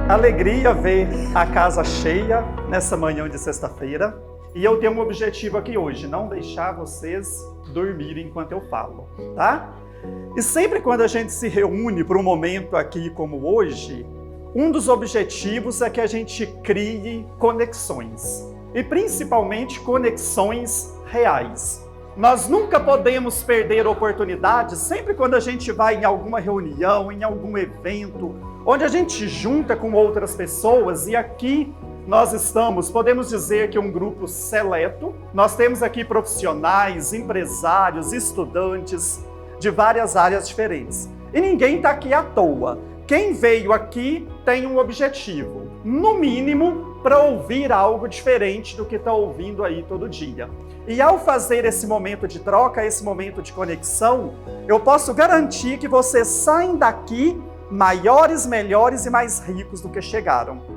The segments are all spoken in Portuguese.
Alegria ver a casa cheia nessa manhã de sexta-feira. E eu tenho um objetivo aqui hoje, não deixar vocês dormirem enquanto eu falo, tá? E sempre quando a gente se reúne para um momento aqui como hoje, um dos objetivos é que a gente crie conexões. E principalmente conexões reais. Nós nunca podemos perder oportunidades, sempre quando a gente vai em alguma reunião, em algum evento, onde a gente junta com outras pessoas, e aqui nós estamos, podemos dizer que um grupo seleto. Nós temos aqui profissionais, empresários, estudantes de várias áreas diferentes. E ninguém está aqui à toa. Quem veio aqui tem um objetivo, no mínimo, para ouvir algo diferente do que está ouvindo aí todo dia. E ao fazer esse momento de troca, esse momento de conexão, eu posso garantir que vocês saem daqui maiores, melhores e mais ricos do que chegaram.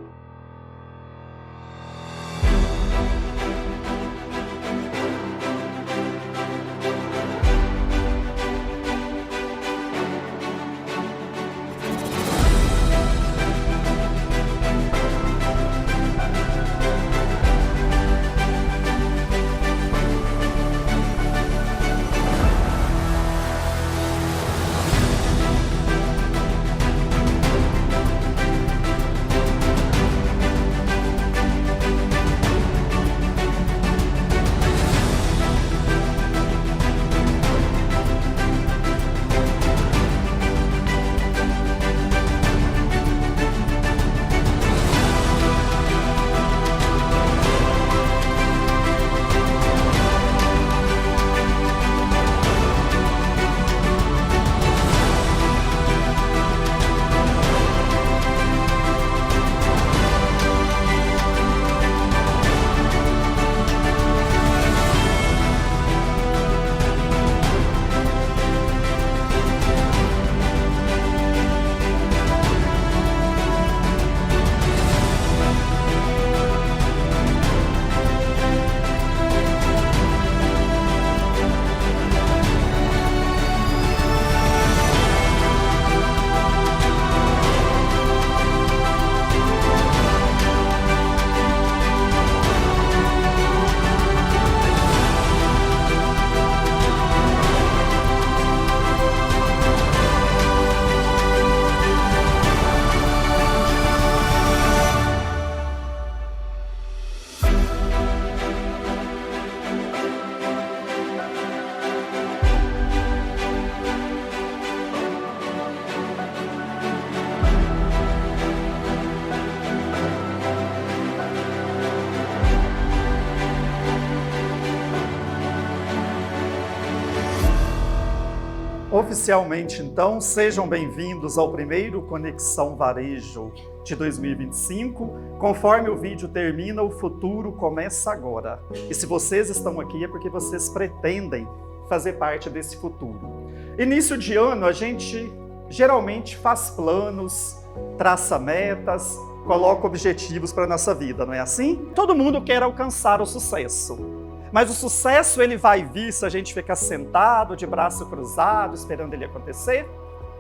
Oficialmente, então, sejam bem-vindos ao primeiro Conexão Varejo de 2025. Conforme o vídeo termina, o futuro começa agora. E se vocês estão aqui é porque vocês pretendem fazer parte desse futuro. Início de ano, a gente geralmente faz planos, traça metas, coloca objetivos para a nossa vida, não é assim? Todo mundo quer alcançar o sucesso. Mas o sucesso ele vai vir se a gente ficar sentado, de braço cruzado, esperando ele acontecer?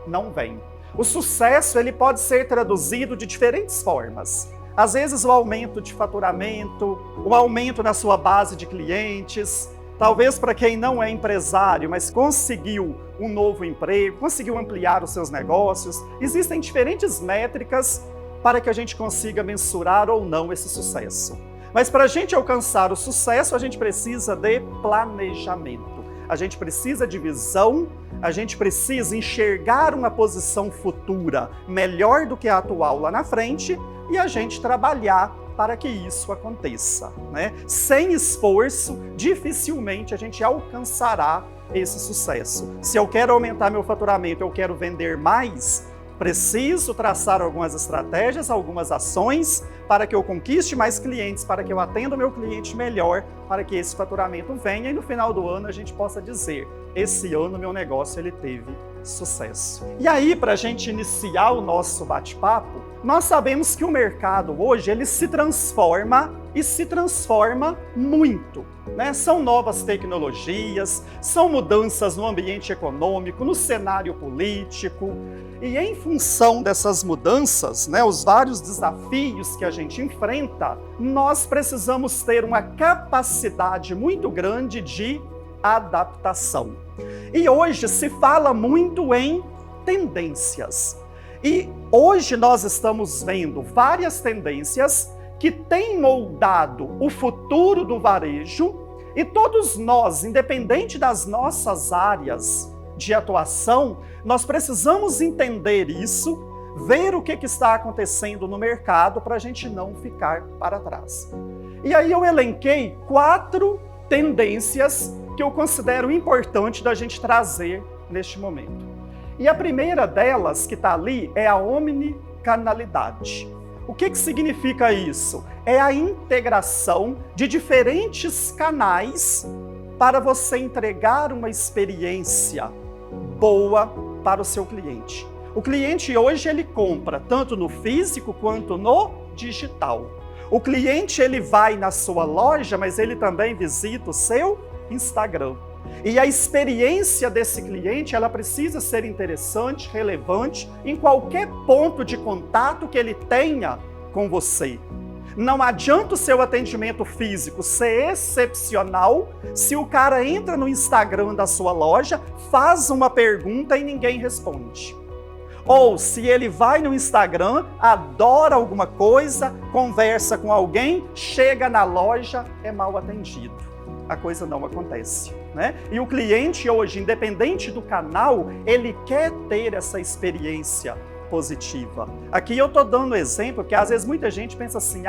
Não vem. O sucesso ele pode ser traduzido de diferentes formas. Às vezes o aumento de faturamento, o aumento na sua base de clientes, talvez para quem não é empresário, mas conseguiu um novo emprego, conseguiu ampliar os seus negócios. Existem diferentes métricas para que a gente consiga mensurar ou não esse sucesso. Mas para a gente alcançar o sucesso, a gente precisa de planejamento. A gente precisa de visão, a gente precisa enxergar uma posição futura melhor do que a atual lá na frente e a gente trabalhar para que isso aconteça, né? Sem esforço, dificilmente a gente alcançará esse sucesso. Se eu quero aumentar meu faturamento, eu quero vender mais, preciso traçar algumas estratégias, algumas ações para que eu conquiste mais clientes, para que eu atenda o meu cliente melhor, para que esse faturamento venha e no final do ano a gente possa dizer: esse ano meu negócio ele teve sucesso. E aí, para a gente iniciar o nosso bate-papo, nós sabemos que o mercado hoje ele se transforma e se transforma muito, né? São novas tecnologias, são mudanças no ambiente econômico, no cenário político, e em função dessas mudanças, né, os vários desafios que a gente enfrenta, nós precisamos ter uma capacidade muito grande de adaptação. E hoje se fala muito em tendências. E hoje nós estamos vendo várias tendências que têm moldado o futuro do varejo, e todos nós, independente das nossas áreas de atuação, nós precisamos entender isso, ver o que está acontecendo no mercado para a gente não ficar para trás. E aí eu elenquei 4 tendências que eu considero importante da gente trazer neste momento. E a primeira delas, que está ali, é a omnicanalidade. O que significa isso? É a integração de diferentes canais para você entregar uma experiência boa para o seu cliente. O cliente hoje ele compra tanto no físico quanto no digital. O cliente ele vai na sua loja, mas ele também visita o seu Instagram. E a experiência desse cliente, ela precisa ser interessante, relevante, em qualquer ponto de contato que ele tenha com você. Não adianta o seu atendimento físico ser excepcional se o cara entra no Instagram da sua loja, faz uma pergunta e ninguém responde. Ou se ele vai no Instagram, adora alguma coisa, conversa com alguém, chega na loja, é mal atendido. A coisa não acontece, né? E o cliente hoje, independente do canal, ele quer ter essa experiência positiva. Aqui eu estou dando exemplo que às vezes muita gente pensa assim,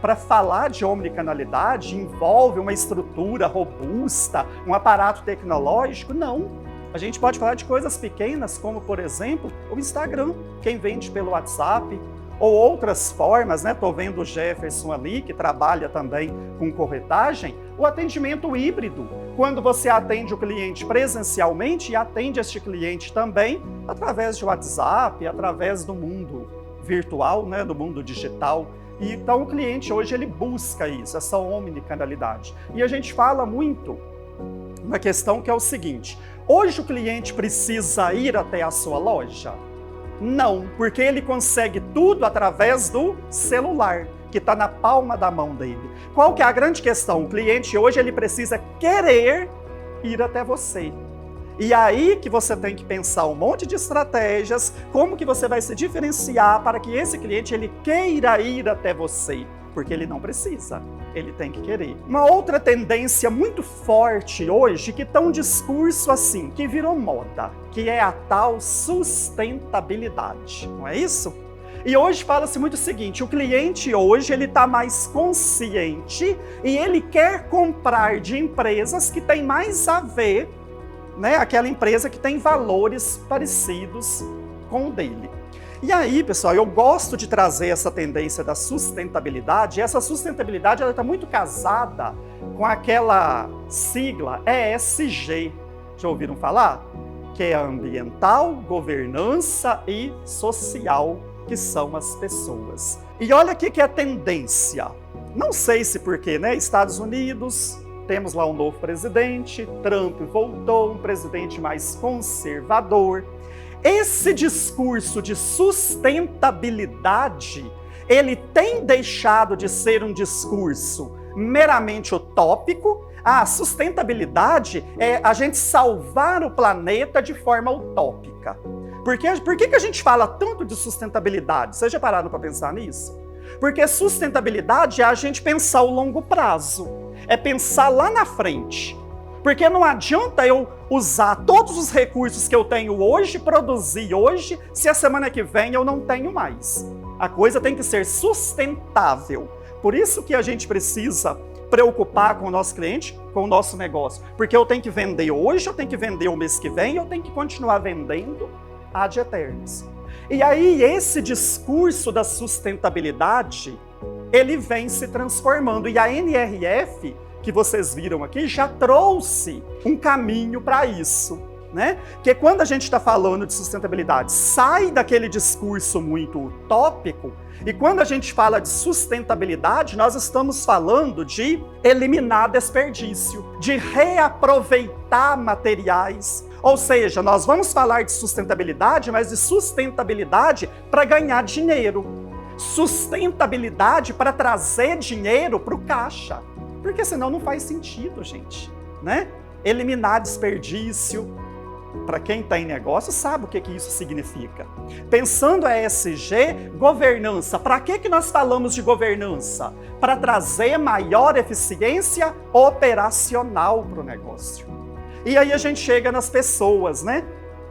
para falar de omnicanalidade envolve uma estrutura robusta, um aparato tecnológico. Não. A gente pode falar de coisas pequenas, como por exemplo, o Instagram, quem vende pelo WhatsApp, ou outras formas, né? Estou vendo o Jefferson ali, que trabalha também com corretagem, o atendimento híbrido, quando você atende o cliente presencialmente e atende este cliente também através de WhatsApp, através do mundo virtual, né? Do mundo digital. E, então o cliente hoje ele busca isso, essa omnicanalidade. E a gente fala muito uma questão que é o seguinte, hoje o cliente precisa ir até a sua loja? Não, porque ele consegue tudo através do celular, que está na palma da mão dele. Qual que é a grande questão? O cliente hoje ele precisa querer ir até você. E aí que você tem que pensar um monte de estratégias, como que você vai se diferenciar para que esse cliente ele queira ir até você. Porque ele não precisa, ele tem que querer. Uma outra tendência muito forte hoje, que está um discurso assim, que virou moda, que é a tal sustentabilidade, não é isso? E hoje fala-se muito o seguinte, o cliente hoje ele está mais consciente e ele quer comprar de empresas que têm mais a ver, né, aquela empresa que tem valores parecidos com o dele. E aí, pessoal, eu gosto de trazer essa tendência da sustentabilidade, e essa sustentabilidade ela está muito casada com aquela sigla ESG. Já ouviram falar? Que é ambiental, governança e social, que são as pessoas. E olha aqui que é a tendência. Não sei se porque, né? Estados Unidos, temos lá um novo presidente, Trump voltou, um presidente mais conservador. Esse discurso de sustentabilidade, ele tem deixado de ser um discurso meramente utópico. A sustentabilidade é a gente salvar o planeta de forma utópica. Por que a gente fala tanto de sustentabilidade? Vocês já pararam para pensar nisso? Porque sustentabilidade é a gente pensar o longo prazo, é pensar lá na frente. Porque não adianta eu usar todos os recursos que eu tenho hoje, produzir hoje, se a semana que vem eu não tenho mais. A coisa tem que ser sustentável. Por isso que a gente precisa preocupar com o nosso cliente, com o nosso negócio. Porque eu tenho que vender hoje, eu tenho que vender o mês que vem, eu tenho que continuar vendendo ad eternos. E aí esse discurso da sustentabilidade, ele vem se transformando. E a NRF, que vocês viram aqui já trouxe um caminho para isso, né? Porque quando a gente está falando de sustentabilidade, sai daquele discurso muito utópico, e quando a gente fala de sustentabilidade, nós estamos falando de eliminar desperdício, de reaproveitar materiais. Ou seja, nós vamos falar de sustentabilidade, mas de sustentabilidade para ganhar dinheiro. Sustentabilidade para trazer dinheiro para o caixa. Porque senão não faz sentido, gente, né? Eliminar desperdício. Para quem está em negócio, sabe o que isso significa. Pensando ESG, governança. Para que nós falamos de governança? Para trazer maior eficiência operacional para o negócio. E aí a gente chega nas pessoas, né?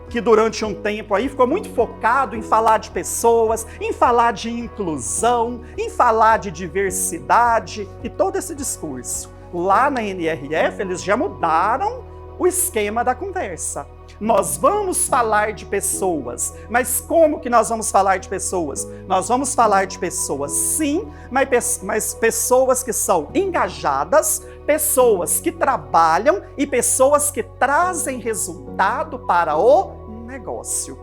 Que durante um tempo aí ficou muito focado em falar de pessoas, em falar de inclusão, em falar de diversidade e todo esse discurso. Lá na NRF, eles já mudaram o esquema da conversa. Nós vamos falar de pessoas, mas como que nós vamos falar de pessoas? Nós vamos falar de pessoas, sim, mas pessoas que são engajadas, pessoas que trabalham e pessoas que trazem resultado para o negócio.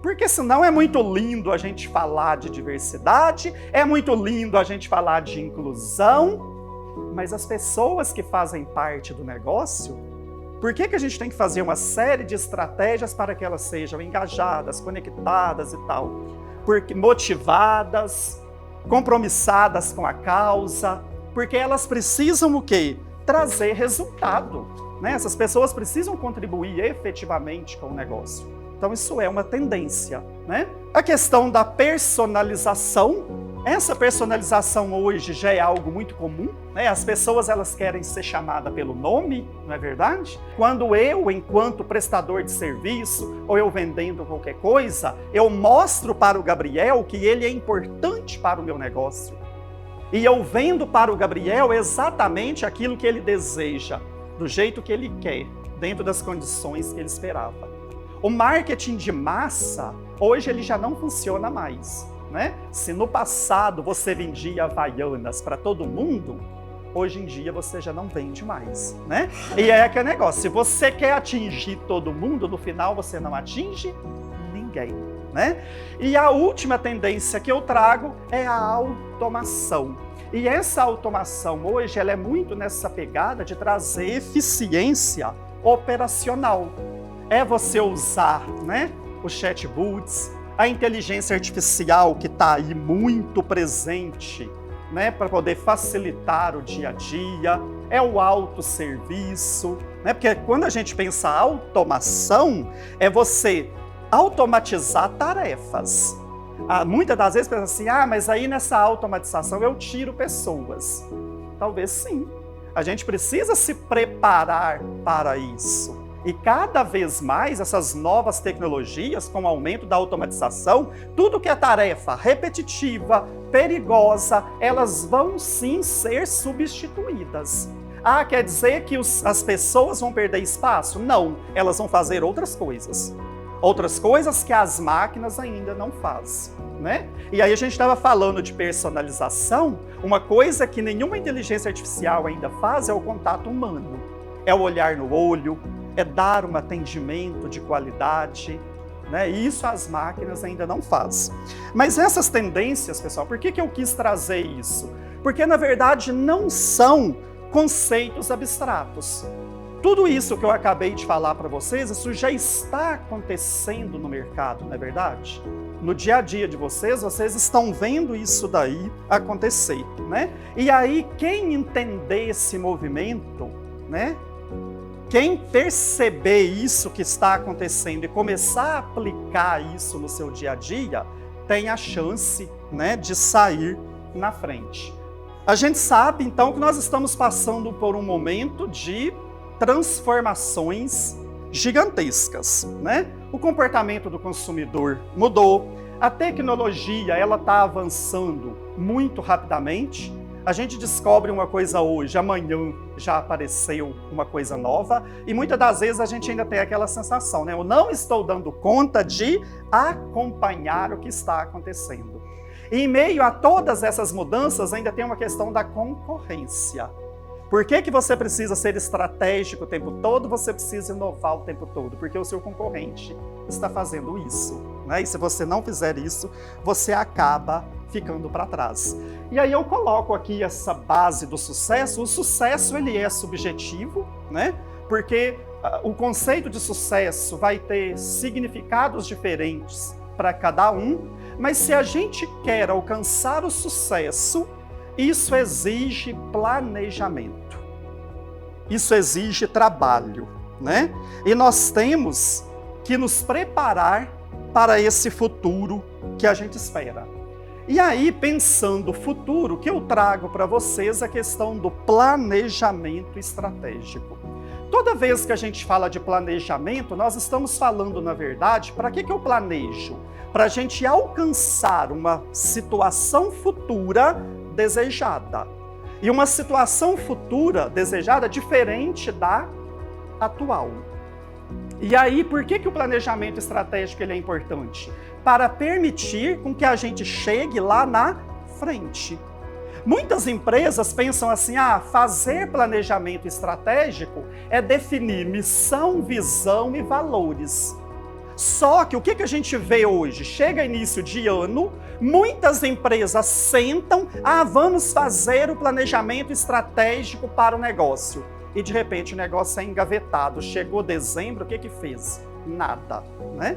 Porque senão é muito lindo a gente falar de diversidade, é muito lindo a gente falar de inclusão, mas as pessoas que fazem parte do negócio, por que a gente tem que fazer uma série de estratégias para que elas sejam engajadas, conectadas e tal? Porque motivadas, compromissadas com a causa, porque elas precisam o quê? Trazer resultado, né? Essas pessoas precisam contribuir efetivamente com o negócio. Então isso é uma tendência, né? A questão da personalização. Essa personalização hoje já é algo muito comum, né? As pessoas elas querem ser chamadas pelo nome, não é verdade? Quando eu, enquanto prestador de serviço, ou eu vendendo qualquer coisa, eu mostro para o Gabriel que ele é importante para o meu negócio. E eu vendo para o Gabriel exatamente aquilo que ele deseja, do jeito que ele quer, dentro das condições que ele esperava. O marketing de massa, hoje ele já não funciona mais. Né? Se no passado você vendia Havaianas para todo mundo, hoje em dia você já não vende mais, né? E é aquele negócio, se você quer atingir todo mundo, no final você não atinge ninguém, né? E a última tendência que eu trago é a automação. E essa automação hoje, ela é muito nessa pegada de trazer eficiência operacional. É você usar, né, os chatbots, a inteligência artificial que está aí muito presente, né, para poder facilitar o dia a dia, é o autosserviço, né, porque quando a gente pensa automação, é você automatizar tarefas. Muitas das vezes pensa assim, mas aí nessa automatização eu tiro pessoas. Talvez sim. A gente precisa se preparar para isso. E cada vez mais essas novas tecnologias, com o aumento da automatização, tudo que é tarefa repetitiva, perigosa, elas vão sim ser substituídas. Quer dizer que as pessoas vão perder espaço? Não, elas vão fazer outras coisas. Outras coisas que as máquinas ainda não fazem, né? E aí a gente estava falando de personalização, uma coisa que nenhuma inteligência artificial ainda faz é o contato humano. É o olhar no olho, é dar um atendimento de qualidade, né? E isso as máquinas ainda não fazem. Mas essas tendências, pessoal, por que eu quis trazer isso? Porque, na verdade, não são conceitos abstratos. Tudo isso que eu acabei de falar para vocês, isso já está acontecendo no mercado, não é verdade? No dia a dia de vocês estão vendo isso daí acontecer, né? E aí, quem entender esse movimento, né? Quem perceber isso que está acontecendo e começar a aplicar isso no seu dia a dia, tem a chance, né, de sair na frente. A gente sabe, então, que nós estamos passando por um momento de transformações gigantescas, né? O comportamento do consumidor mudou, a tecnologia ela está avançando muito rapidamente. A gente descobre uma coisa hoje, amanhã já apareceu uma coisa nova, e muitas das vezes a gente ainda tem aquela sensação, né? Eu não estou dando conta de acompanhar o que está acontecendo. E em meio a todas essas mudanças, ainda tem uma questão da concorrência. Por que você precisa ser estratégico o tempo todo? Você precisa inovar o tempo todo, porque o seu concorrente está fazendo isso, né? E se você não fizer isso, você acaba ficando para trás. E aí eu coloco aqui essa base do sucesso. O sucesso, ele é subjetivo, né? Porque o conceito de sucesso vai ter significados diferentes para cada um, mas se a gente quer alcançar o sucesso, isso exige planejamento. Isso exige trabalho, né? E nós temos que nos preparar para esse futuro que a gente espera. E aí, pensando o futuro, que eu trago para vocês a questão do planejamento estratégico. Toda vez que a gente fala de planejamento, nós estamos falando, na verdade, para que eu planejo? Para a gente alcançar uma situação futura desejada. E uma situação futura desejada diferente da atual. E aí, por que o planejamento estratégico ele é importante? Para permitir com que a gente chegue lá na frente. Muitas empresas pensam assim, fazer planejamento estratégico é definir missão, visão e valores. Só que o que a gente vê hoje? Chega início de ano, muitas empresas sentam, vamos fazer o planejamento estratégico para o negócio. E de repente o negócio é engavetado. Chegou dezembro, o que fez? Nada, né?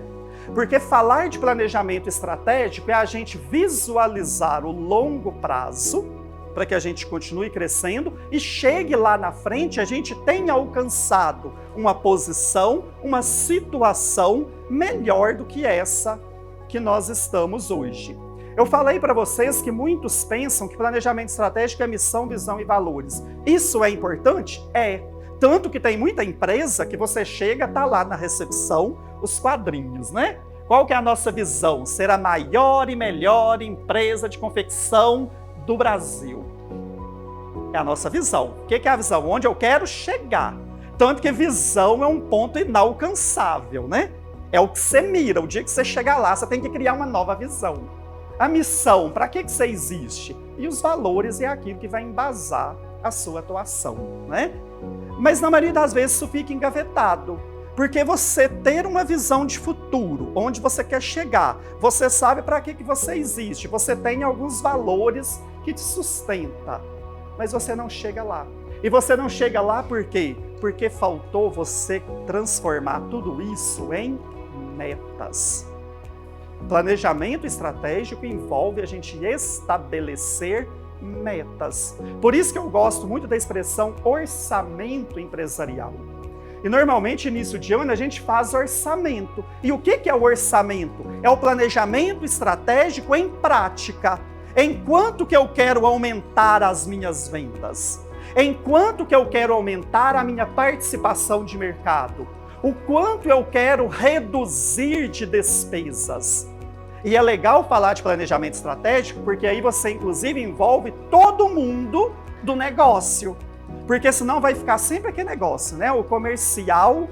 Porque falar de planejamento estratégico é a gente visualizar o longo prazo, para que a gente continue crescendo e chegue lá na frente, a gente tenha alcançado uma posição, uma situação melhor do que essa que nós estamos hoje. Eu falei para vocês que muitos pensam que planejamento estratégico é missão, visão e valores. Isso é importante? É. Tanto que tem muita empresa que você chega, tá lá na recepção, os quadrinhos, né? Qual que é a nossa visão? Ser a maior e melhor empresa de confecção do Brasil. É a nossa visão. O que é a visão? Onde eu quero chegar. Tanto que visão é um ponto inalcançável, né? É o que você mira. O dia que você chegar lá, você tem que criar uma nova visão. A missão, para que você existe? E os valores é aquilo que vai embasar a sua atuação, né? Mas na maioria das vezes isso fica engavetado. Porque você ter uma visão de futuro, onde você quer chegar, você sabe para que você existe, você tem alguns valores que te sustentam, mas você não chega lá. E você não chega lá por quê? Porque faltou você transformar tudo isso em metas. Planejamento estratégico envolve a gente estabelecer metas. Por isso que eu gosto muito da expressão orçamento empresarial. E normalmente, início de ano, a gente faz orçamento. E o que é o orçamento? É o planejamento estratégico em prática. Enquanto que eu quero aumentar as minhas vendas? Enquanto que eu quero aumentar a minha participação de mercado? O quanto eu quero reduzir de despesas? E é legal falar de planejamento estratégico, porque aí você, inclusive, envolve todo mundo do negócio. Porque senão vai ficar sempre aquele negócio, né? O comercial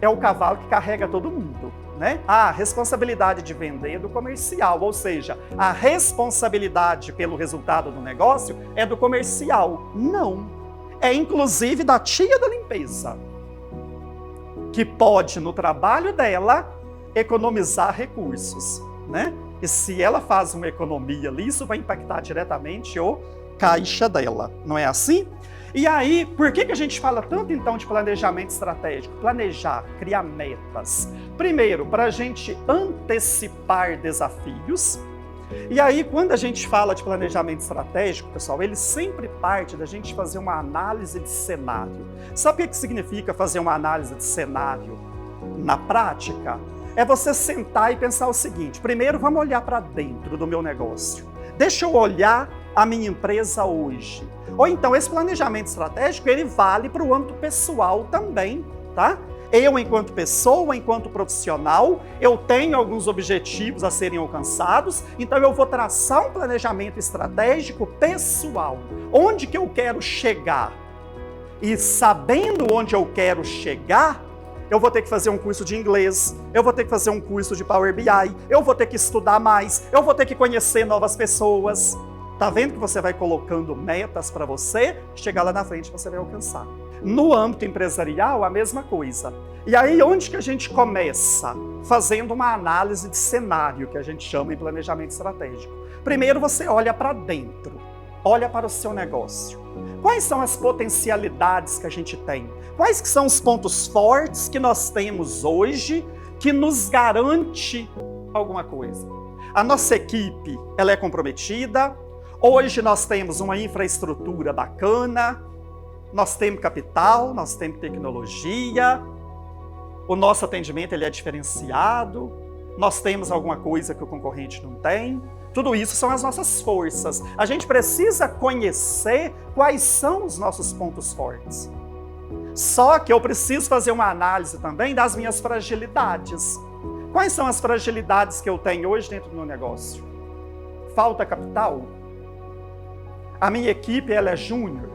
é o cavalo que carrega todo mundo, né? A responsabilidade de vender é do comercial, ou seja, a responsabilidade pelo resultado do negócio é do comercial. Não. É inclusive da tia da limpeza, que pode, no trabalho dela, economizar recursos, né? E se ela faz uma economia ali, isso vai impactar diretamente o caixa dela, não é assim? E aí, por que a gente fala tanto então de planejamento estratégico? Planejar, criar metas. Primeiro, para a gente antecipar desafios. E aí, quando a gente fala de planejamento estratégico, pessoal, ele sempre parte da gente fazer uma análise de cenário. Sabe o que significa fazer uma análise de cenário na prática? É você sentar e pensar o seguinte: primeiro, vamos olhar para dentro do meu negócio. Deixa eu olhar a minha empresa hoje. Ou então, esse planejamento estratégico, ele vale para o âmbito pessoal também, tá? Eu, enquanto pessoa, enquanto profissional, eu tenho alguns objetivos a serem alcançados, então eu vou traçar um planejamento estratégico pessoal. Onde que eu quero chegar? E sabendo onde eu quero chegar, eu vou ter que fazer um curso de inglês, eu vou ter que fazer um curso de Power BI, eu vou ter que estudar mais, eu vou ter que conhecer novas pessoas. Tá vendo que você vai colocando metas para você, chegar lá na frente você vai alcançar. No âmbito empresarial, a mesma coisa. E aí, onde que a gente começa? Fazendo uma análise de cenário, que a gente chama em planejamento estratégico. Primeiro você olha para dentro, olha para o seu negócio. Quais são as potencialidades que a gente tem? Quais que são os pontos fortes que nós temos hoje que nos garante alguma coisa? A nossa equipe, ela é comprometida. Hoje nós temos uma infraestrutura bacana, nós temos capital, nós temos tecnologia, o nosso atendimento ele é diferenciado, nós temos alguma coisa que o concorrente não tem. Tudo isso são as nossas forças. A gente precisa conhecer quais são os nossos pontos fortes. Só que eu preciso fazer uma análise também das minhas fragilidades. Quais são as fragilidades que eu tenho hoje dentro do meu negócio? Falta capital? A minha equipe ela é júnior,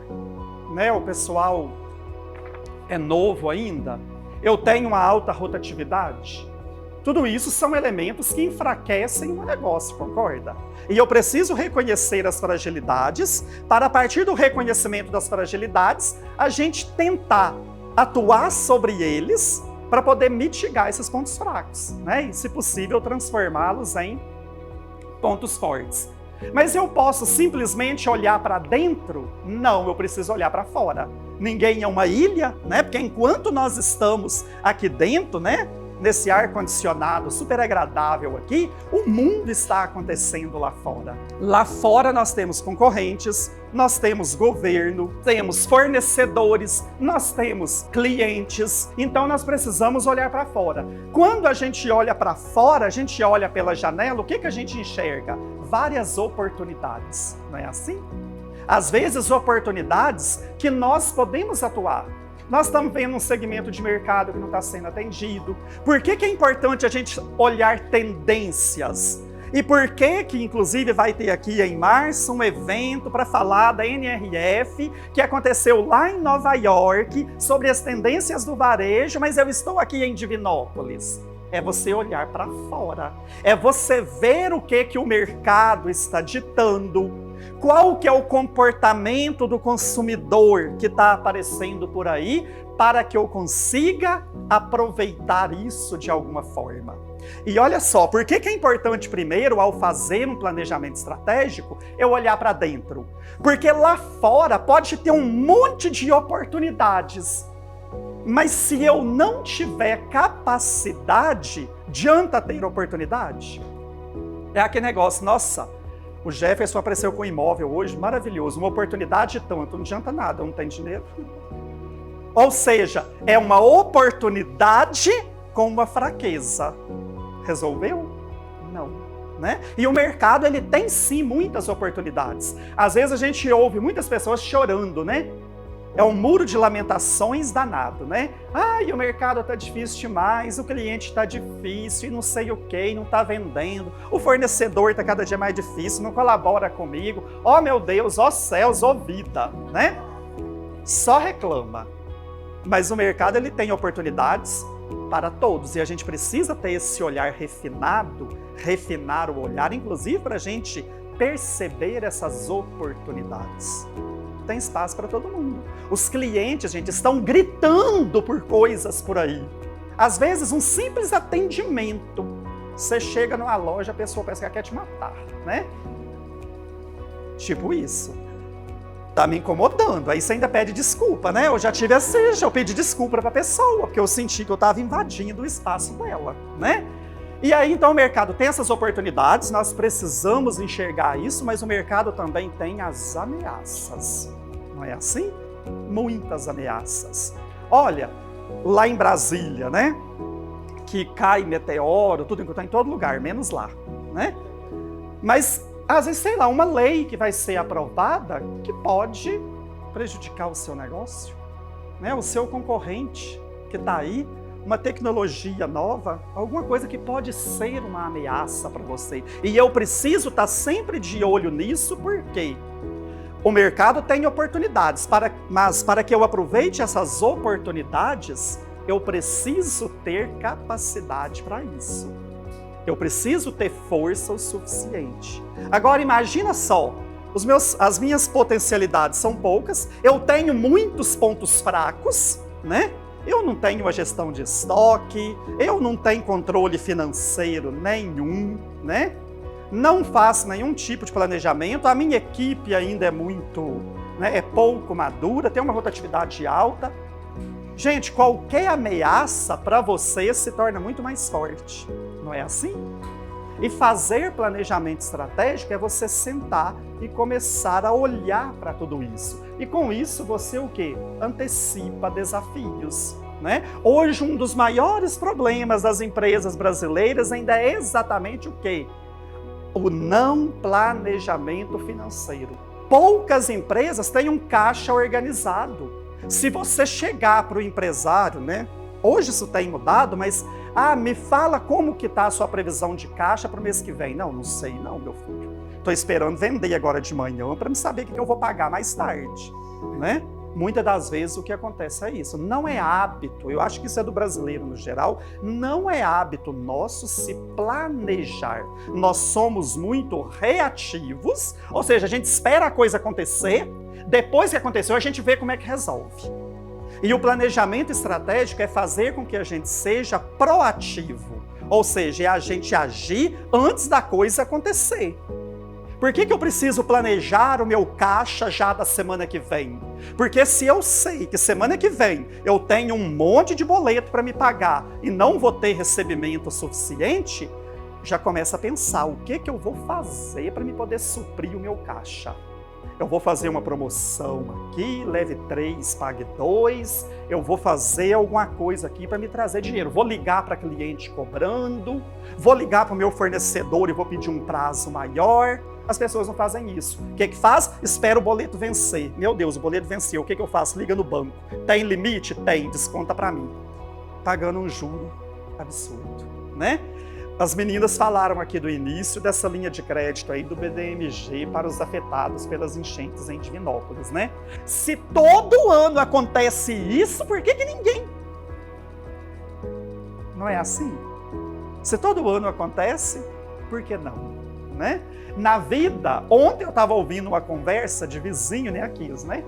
né? O pessoal é novo ainda. Eu tenho uma alta rotatividade. Tudo isso são elementos que enfraquecem o negócio, concorda? E eu preciso reconhecer as fragilidades, para a partir do reconhecimento das fragilidades, a gente tentar atuar sobre eles para poder mitigar esses pontos fracos, né? E, se possível, transformá-los em pontos fortes. Mas eu posso simplesmente olhar para dentro? Não, eu preciso olhar para fora. Ninguém é uma ilha, né? Porque enquanto nós estamos aqui dentro, né? Nesse ar-condicionado super agradável aqui, o mundo está acontecendo lá fora. Lá fora nós temos concorrentes, nós temos governo, temos fornecedores, nós temos clientes, então nós precisamos olhar para fora. Quando a gente olha para fora, a gente olha pela janela, o que que a gente enxerga? Várias oportunidades, não é assim? Às vezes oportunidades que nós podemos atuar. Nós estamos vendo um segmento de mercado que não está sendo atendido. Por que que é importante a gente olhar tendências? E por que que, inclusive, vai ter aqui em março um evento para falar da NRF, que aconteceu lá em Nova York, sobre as tendências do varejo, mas eu estou aqui em Divinópolis. É você olhar para fora. É você ver o que o mercado está ditando. Qual que é o comportamento do consumidor que está aparecendo por aí para que eu consiga aproveitar isso de alguma forma? E olha só, por que que é importante primeiro, ao fazer um planejamento estratégico, eu olhar para dentro? Porque lá fora pode ter um monte de oportunidades, mas se eu não tiver capacidade, adianta ter oportunidade? É aquele negócio, nossa, o Jefferson apareceu com um imóvel hoje, maravilhoso, uma oportunidade tanto, não adianta nada, não tem dinheiro. Ou seja, é uma oportunidade com uma fraqueza. Resolveu? Não, né? E o mercado, ele tem sim muitas oportunidades. Às vezes a gente ouve muitas pessoas chorando, né? É um muro de lamentações danado, né? Ai, o mercado está difícil demais, o cliente está difícil, e não sei o que, não está vendendo, o fornecedor está cada dia mais difícil, não colabora comigo, ó meu Deus, ó céus, ó vida, né? Só reclama. Mas o mercado, ele tem oportunidades para todos, e a gente precisa ter esse olhar refinado, refinar o olhar, inclusive para a gente perceber essas oportunidades. Tem espaço para todo mundo. Os clientes, gente, estão gritando por coisas por aí. Às vezes, um simples atendimento. Você chega numa loja, a pessoa parece que ela quer te matar, né? Tipo isso. Tá me incomodando. Aí você ainda pede desculpa, né? Eu já tive assim, eu pedi desculpa para a pessoa, porque eu senti que eu estava invadindo o espaço dela, né? E aí, então, o mercado tem essas oportunidades, nós precisamos enxergar isso, mas o mercado também tem as ameaças. Não é assim? Muitas ameaças. Olha, lá em Brasília, né? Que cai meteoro, tudo em todo lugar, menos lá, né? Mas, às vezes, sei lá, uma lei que vai ser aprovada que pode prejudicar o seu negócio, né? O seu concorrente que está aí, uma tecnologia nova, alguma coisa que pode ser uma ameaça para você. E eu preciso estar sempre de olho nisso, porque o mercado tem oportunidades, mas para que eu aproveite essas oportunidades, eu preciso ter capacidade para isso. Eu preciso ter força o suficiente. Agora imagina só, As minhas potencialidades são poucas, eu tenho muitos pontos fracos, né? Eu não tenho uma gestão de estoque, eu não tenho controle financeiro nenhum, né? Não faço nenhum tipo de planejamento, a minha equipe ainda é muito, né, é pouco madura, tem uma rotatividade alta. Gente, qualquer ameaça para você se torna muito mais forte, não é assim? E fazer planejamento estratégico é você sentar e começar a olhar para tudo isso. E com isso você o quê? Antecipa desafios, né? Hoje um dos maiores problemas das empresas brasileiras ainda é exatamente o quê? O não planejamento financeiro. Poucas empresas têm um caixa organizado. Se você chegar para o empresário, né? Hoje isso tem mudado, mas me fala como que está a sua previsão de caixa para o mês que vem. Não sei não, meu filho. Estou esperando vender agora de manhã para me saber o que eu vou pagar mais tarde, né? Muitas das vezes o que acontece é isso. Não é hábito, eu acho que isso é do brasileiro no geral, não é hábito nosso se planejar. Nós somos muito reativos, ou seja, a gente espera a coisa acontecer, depois que aconteceu a gente vê como é que resolve. E o planejamento estratégico é fazer com que a gente seja proativo, ou seja, é a gente agir antes da coisa acontecer. Por que eu preciso planejar o meu caixa já da semana que vem? Porque se eu sei que semana que vem eu tenho um monte de boleto para me pagar e não vou ter recebimento suficiente, já começa a pensar o que eu vou fazer para me poder suprir o meu caixa. Eu vou fazer uma promoção aqui, leve 3, pague 2, eu vou fazer alguma coisa aqui para me trazer dinheiro. Vou ligar para cliente cobrando, vou ligar para o meu fornecedor e vou pedir um prazo maior. As pessoas não fazem isso. O que faz? Espera o boleto vencer. Meu Deus, o boleto venceu, o que eu faço? Liga no banco. Tem limite? Tem, desconta para mim. Pagando um juro absurdo, né? As meninas falaram aqui do início dessa linha de crédito aí do BDMG para os afetados pelas enchentes em Divinópolis, né? Se todo ano acontece isso, por que ninguém? Não é assim? Se todo ano acontece, por que não? Né? Na vida, ontem eu estava ouvindo uma conversa de vizinho, né, aqui, né?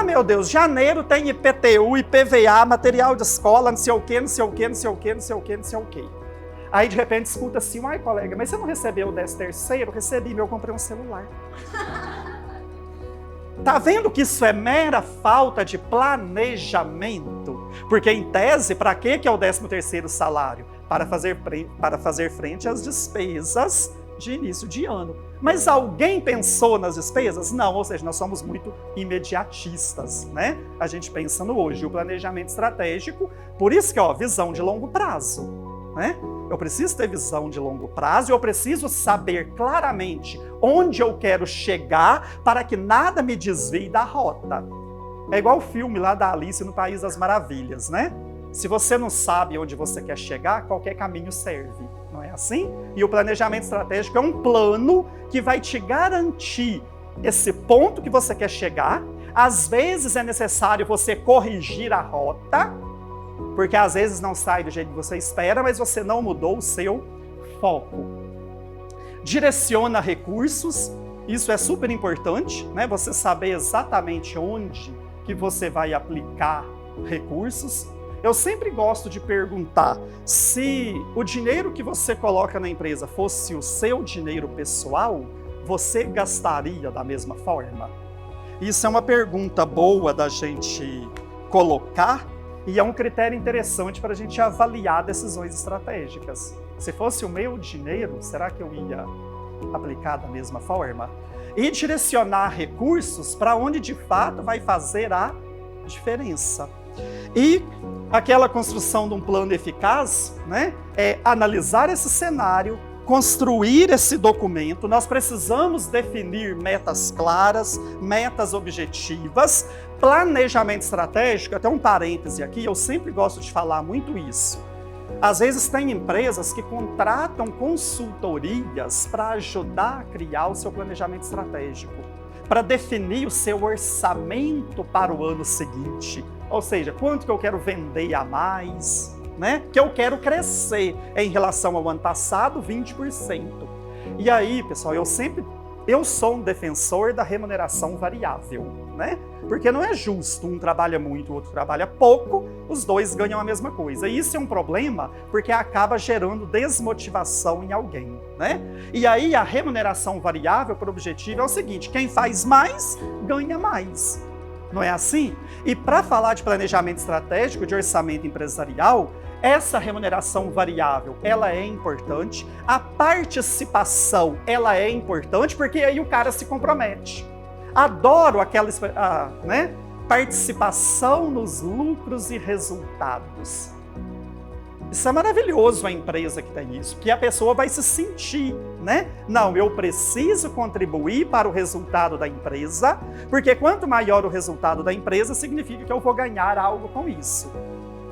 Meu Deus, janeiro tem IPTU, IPVA, material de escola, não sei o quê, não sei o quê, não sei o quê, não sei o quê, não sei o quê. Aí de repente escuta assim, colega, mas você não recebeu o 13º? Recebi, eu comprei um celular. Tá vendo que isso é mera falta de planejamento? Porque em tese, para que é o 13º salário? Para fazer frente às despesas de início de ano. Mas alguém pensou nas despesas? Não, ou seja, nós somos muito imediatistas, né? A gente pensa no hoje, o planejamento estratégico, por isso que, visão de longo prazo, né? Eu preciso ter visão de longo prazo e eu preciso saber claramente onde eu quero chegar para que nada me desvie da rota. É igual o filme lá da Alice no País das Maravilhas, né? Se você não sabe onde você quer chegar, qualquer caminho serve, não é assim? E o planejamento estratégico é um plano que vai te garantir esse ponto que você quer chegar. Às vezes é necessário você corrigir a rota, porque às vezes não sai do jeito que você espera, mas você não mudou o seu foco. Direciona recursos, isso é super importante, né? Você saber exatamente onde que você vai aplicar recursos. Eu sempre gosto de perguntar, se o dinheiro que você coloca na empresa fosse o seu dinheiro pessoal, você gastaria da mesma forma? Isso é uma pergunta boa da gente colocar e é um critério interessante para a gente avaliar decisões estratégicas. Se fosse o meu dinheiro, será que eu ia aplicar da mesma forma? E direcionar recursos para onde de fato vai fazer a diferença. E aquela construção de um plano eficaz, né, é analisar esse cenário, construir esse documento. Nós precisamos definir metas claras, metas objetivas, planejamento estratégico, até um parêntese aqui, eu sempre gosto de falar muito isso. Às vezes tem empresas que contratam consultorias para ajudar a criar o seu planejamento estratégico, para definir o seu orçamento para o ano seguinte. Ou seja, quanto que eu quero vender a mais, né? Que eu quero crescer em relação ao ano passado, 20%. E aí, pessoal, eu sempre eu sou um defensor da remuneração variável, né? Porque não é justo, um trabalha muito, o outro trabalha pouco, os dois ganham a mesma coisa. E isso é um problema, porque acaba gerando desmotivação em alguém, né? E aí a remuneração variável, por objetivo, é o seguinte: quem faz mais, ganha mais. Não é assim? E para falar de planejamento estratégico, de orçamento empresarial, essa remuneração variável, ela é importante. A participação, ela é importante, porque aí o cara se compromete. Adoro aquela participação nos lucros e resultados. Isso é maravilhoso, a empresa que tem isso, que a pessoa vai se sentir, né? Não, eu preciso contribuir para o resultado da empresa, porque quanto maior o resultado da empresa, significa que eu vou ganhar algo com isso.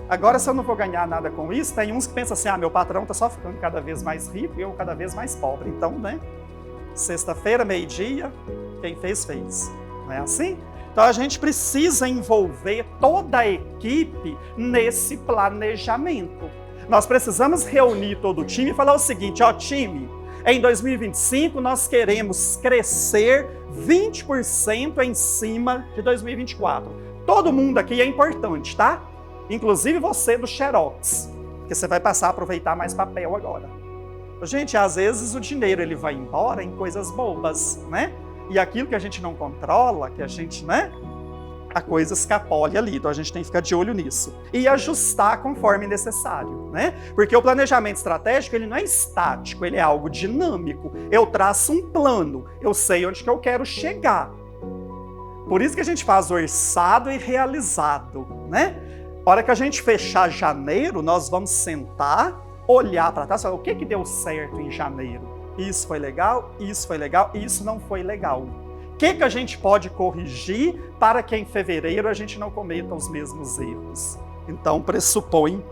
Agora, se eu não vou ganhar nada com isso, tem uns que pensam assim: meu patrão está só ficando cada vez mais rico e eu cada vez mais pobre. Então, né? Sexta-feira, meio-dia, quem fez, fez. Não é assim? Então, a gente precisa envolver toda a equipe nesse planejamento. Nós precisamos reunir todo o time e falar o seguinte: time, em 2025 nós queremos crescer 20% em cima de 2024. Todo mundo aqui é importante, tá? Inclusive você do Xerox, porque você vai passar a aproveitar mais papel agora. Gente, às vezes o dinheiro ele vai embora em coisas bobas, né? E aquilo que a gente não controla, que a gente, né? A coisa escapole ali, então a gente tem que ficar de olho nisso. E ajustar conforme necessário, né? Porque o planejamento estratégico, ele não é estático, ele é algo dinâmico. Eu traço um plano, eu sei onde que eu quero chegar. Por isso que a gente faz orçado e realizado, né? A hora que a gente fechar janeiro, nós vamos sentar, olhar para trás e falar: o que deu certo em janeiro? Isso foi legal, isso não foi legal. O que a gente pode corrigir para que em fevereiro a gente não cometa os mesmos erros? Então, pressupõe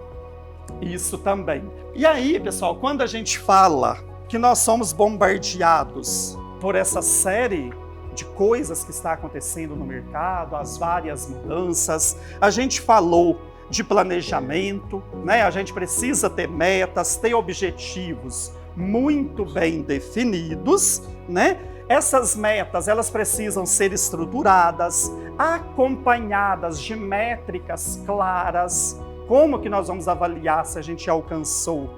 isso também. E aí, pessoal, quando a gente fala que nós somos bombardeados por essa série de coisas que está acontecendo no mercado, as várias mudanças, a gente falou de planejamento, né? A gente precisa ter metas, ter objetivos muito bem definidos, né? Essas metas, elas precisam ser estruturadas, acompanhadas de métricas claras, como que nós vamos avaliar se a gente alcançou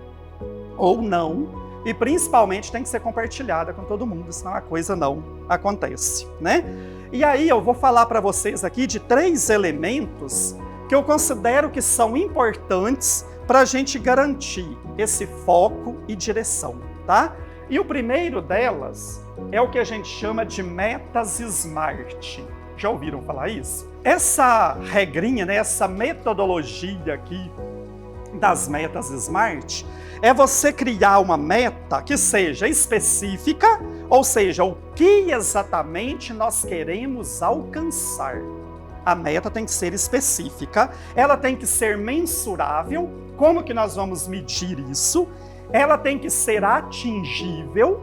ou não, e principalmente tem que ser compartilhada com todo mundo, senão a coisa não acontece, né? E aí eu vou falar para vocês aqui de 3 elementos que eu considero que são importantes para a gente garantir esse foco e direção, tá? E o primeiro delas é o que a gente chama de metas SMART. Já ouviram falar isso? Essa regrinha, né, essa metodologia aqui das metas SMART é você criar uma meta que seja específica, ou seja, o que exatamente nós queremos alcançar. A meta tem que ser específica, ela tem que ser mensurável. Como que nós vamos medir isso? Ela tem que ser atingível,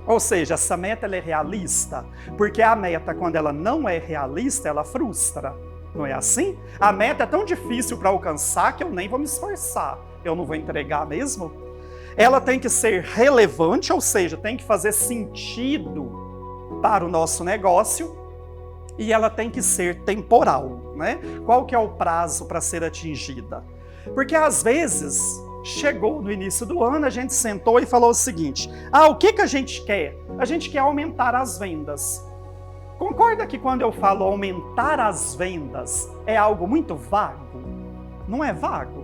ou seja, essa meta ela é realista, porque a meta, quando ela não é realista, ela frustra. Não é assim? A meta é tão difícil para alcançar que eu nem vou me esforçar. Eu não vou entregar mesmo? Ela tem que ser relevante, ou seja, tem que fazer sentido para o nosso negócio. E ela tem que ser temporal, né? Qual que é o prazo para ser atingida? Porque às vezes, chegou no início do ano, a gente sentou e falou o seguinte: o que a gente quer? A gente quer aumentar as vendas. Concorda que quando eu falo aumentar as vendas é algo muito vago? Não é vago?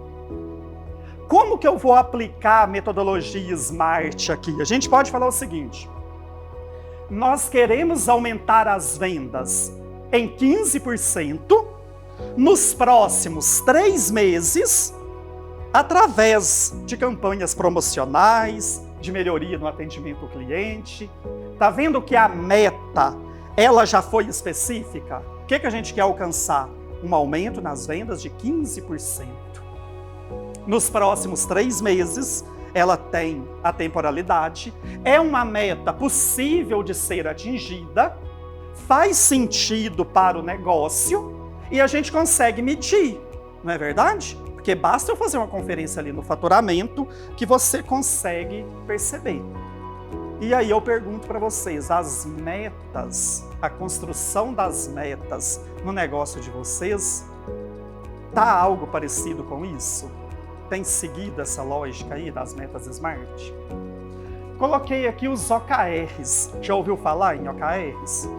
Como que eu vou aplicar a metodologia SMART aqui? A gente pode falar o seguinte: nós queremos aumentar as vendas em 15% nos próximos 3 meses, através de campanhas promocionais, de melhoria no atendimento ao cliente. Tá vendo que a meta, ela já foi específica? O que a gente quer alcançar? Um aumento nas vendas de 15%. Nos próximos 3 meses, ela tem a temporalidade, é uma meta possível de ser atingida, faz sentido para o negócio e a gente consegue medir, não é verdade? Porque basta eu fazer uma conferência ali no faturamento que você consegue perceber. E aí eu pergunto para vocês, as metas, a construção das metas no negócio de vocês, tá algo parecido com isso? Tem seguido essa lógica aí das metas SMART? Coloquei aqui os OKRs. Já ouviu falar em OKRs?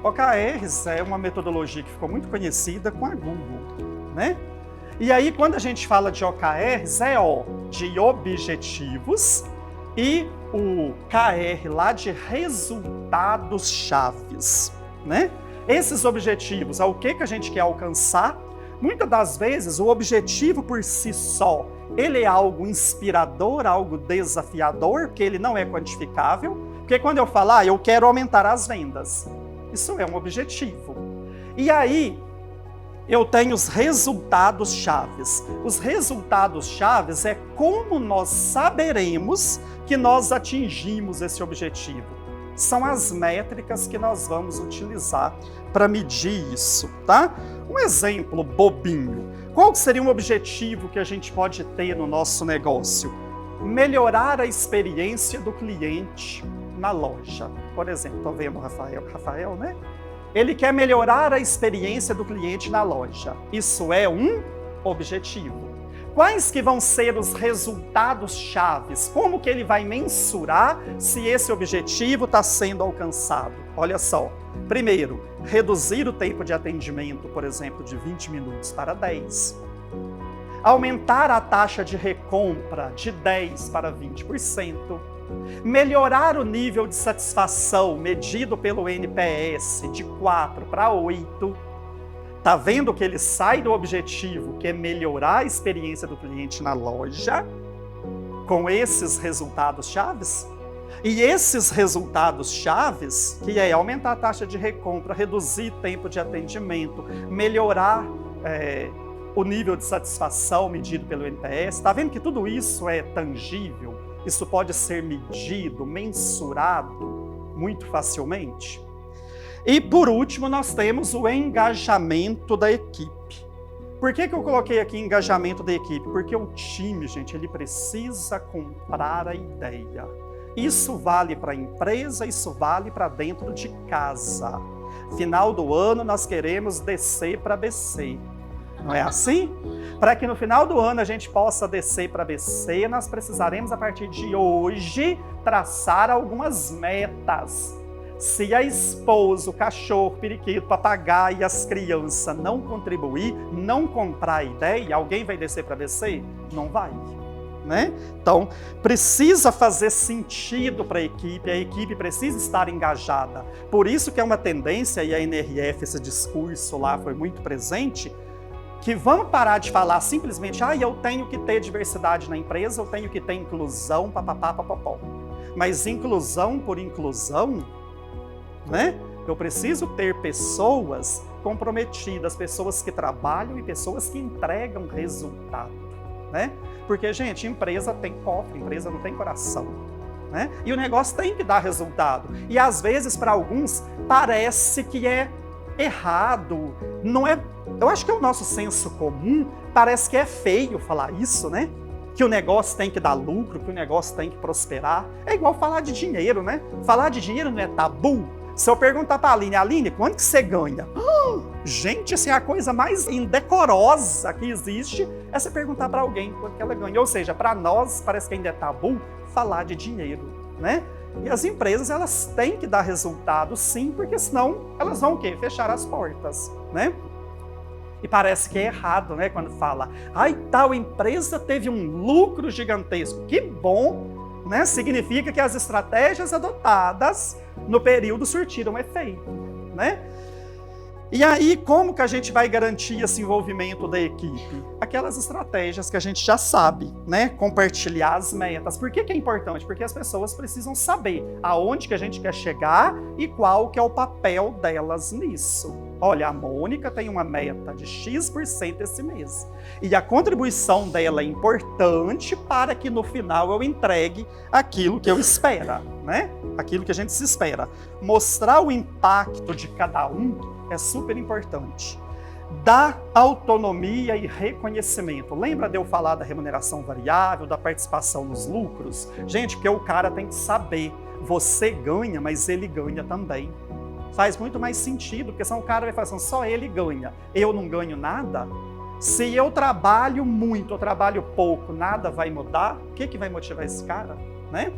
OKRs é uma metodologia que ficou muito conhecida com a Google, né? E aí, quando a gente fala de OKRs, é O de objetivos e o KR lá de resultados chaves, né? Esses objetivos, o que a gente quer alcançar? Muitas das vezes, o objetivo por si só, ele é algo inspirador, algo desafiador, porque ele não é quantificável. Porque quando eu falar, eu quero aumentar as vendas, isso é um objetivo. E aí, eu tenho os resultados chaves. Os resultados chaves é como nós saberemos que nós atingimos esse objetivo. São as métricas que nós vamos utilizar para medir isso, tá? Um exemplo bobinho. Qual seria um objetivo que a gente pode ter no nosso negócio? Melhorar a experiência do cliente na loja. Por exemplo, estou vendo o Rafael, né? Ele quer melhorar a experiência do cliente na loja. Isso é um objetivo. Quais que vão ser os resultados chaves? Como que ele vai mensurar se esse objetivo está sendo alcançado? Olha só. Primeiro, reduzir o tempo de atendimento, por exemplo, de 20 minutos para 10. Aumentar a taxa de recompra de 10% para 20%. Melhorar o nível de satisfação medido pelo NPS de 4 para 8. Tá vendo que ele sai do objetivo, que é melhorar a experiência do cliente na loja, com esses resultados chaves? E esses resultados chaves, que é aumentar a taxa de recompra, reduzir tempo de atendimento, melhorar o nível de satisfação medido pelo NPS, tá vendo que tudo isso é tangível? Isso pode ser medido, mensurado muito facilmente. E por último, nós temos o engajamento da equipe. Por que eu coloquei aqui engajamento da equipe? Porque o time, gente, ele precisa comprar a ideia. Isso vale para a empresa, isso vale para dentro de casa. Final do ano, nós queremos descer para BC. Não é assim? Para que no final do ano a gente possa descer para BC, nós precisaremos, a partir de hoje, traçar algumas metas. Se a esposa, o cachorro, o periquito, o papagaio e as crianças não contribuir, não comprar a ideia, alguém vai descer para BC? Não vai. Né? Então, precisa fazer sentido para a equipe precisa estar engajada. Por isso que é uma tendência, e a NRF, esse discurso lá foi muito presente, que vamos parar de falar simplesmente, eu tenho que ter diversidade na empresa, eu tenho que ter inclusão, papapá, papapó. Mas inclusão por inclusão, né? Eu preciso ter pessoas comprometidas, pessoas que trabalham e pessoas que entregam resultado, né? Porque, gente, empresa tem cofre, empresa não tem coração, né? E o negócio tem que dar resultado. E às vezes, para alguns, parece que é errado, não é. Eu acho que é o nosso senso comum, parece que é feio falar isso, né? Que o negócio tem que dar lucro, que o negócio tem que prosperar. É igual falar de dinheiro, né? Falar de dinheiro não é tabu. Se eu perguntar para a Aline, quanto que você ganha? Gente, assim, a coisa mais indecorosa que existe é você perguntar para alguém quanto que ela ganha. Ou seja, para nós parece que ainda é tabu falar de dinheiro, né? E as empresas, elas têm que dar resultado sim, porque senão elas vão o quê? Fechar as portas, né? E parece que é errado, né? Quando fala, tal empresa teve um lucro gigantesco. Que bom, né? Significa que as estratégias adotadas no período surtiram efeito, né? E aí, como que a gente vai garantir esse envolvimento da equipe? Aquelas estratégias que a gente já sabe, né? Compartilhar as metas. Por que é importante? Porque as pessoas precisam saber aonde que a gente quer chegar e qual que é o papel delas nisso. Olha, a Mônica tem uma meta de X% esse mês. E a contribuição dela é importante para que no final eu entregue aquilo que eu espero, né? Aquilo que a gente se espera. Mostrar o impacto de cada um é super importante. dá autonomia e reconhecimento. Lembra de eu falar da remuneração variável, da participação nos lucros? Gente, porque o cara tem que saber, você ganha, mas ele ganha também. Faz muito mais sentido, porque senão o cara vai falar assim, só ele ganha, eu não ganho nada? Se eu trabalho muito, eu trabalho pouco, nada vai mudar, o que vai motivar esse cara, né?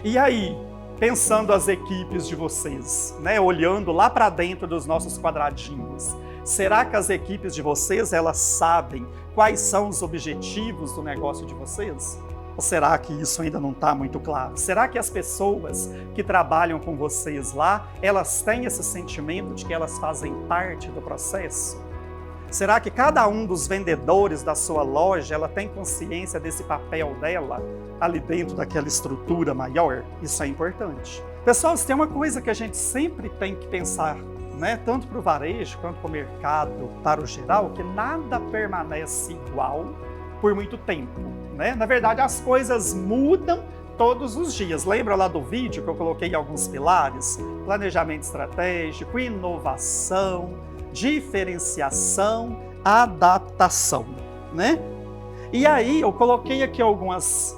E aí, pensando as equipes de vocês, né, olhando lá para dentro dos nossos quadradinhos, será que as equipes de vocês, elas sabem quais são os objetivos do negócio de vocês? Ou será que isso ainda não está muito claro? Será que as pessoas que trabalham com vocês lá, elas têm esse sentimento de que elas fazem parte do processo? Será que cada um dos vendedores da sua loja, ela tem consciência desse papel dela ali dentro daquela estrutura maior? Isso é importante. Pessoal, tem uma coisa que a gente sempre tem que pensar, né? Tanto para o varejo quanto para o mercado, para o geral, que nada permanece igual por muito tempo, né? Na verdade, as coisas mudam todos os dias. Lembra lá do vídeo que eu coloquei alguns pilares? Planejamento estratégico, inovação, diferenciação, adaptação, né? E aí eu coloquei aqui algumas